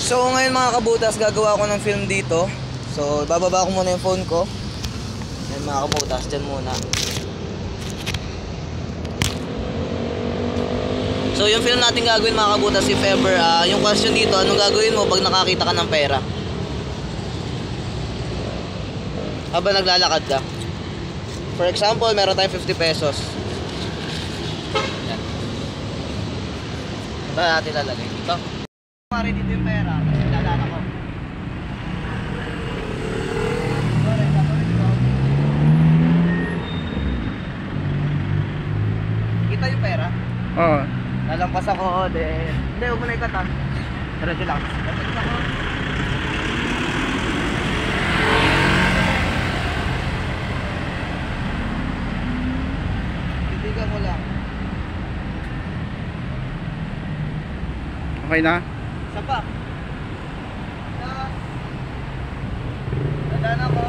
So ngayon mga kabutas, gagawa ko ng film dito. So bababa ko muna yung phone ko. Yan mga kabutas, dyan muna. So yung film natin gagawin mga kabutas, if ever, yung question dito, anong gagawin mo pag nakakita ka ng pera? Habang naglalakad ka. For example, meron tayong 50 pesos. Yan. Ito natin lalagay dito. Pare dito yung pera, lalala ko. Kita yung pera? Oo. Lalampas ako, hindi, huwag mo na ikatan. Diretso lang. Lalampas ako. Titigan mo lang. Okay na? Isa pa. Dadaan ako.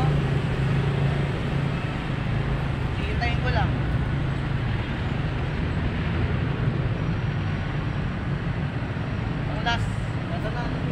Hihintayin ko lang. Ang last. Nasa na.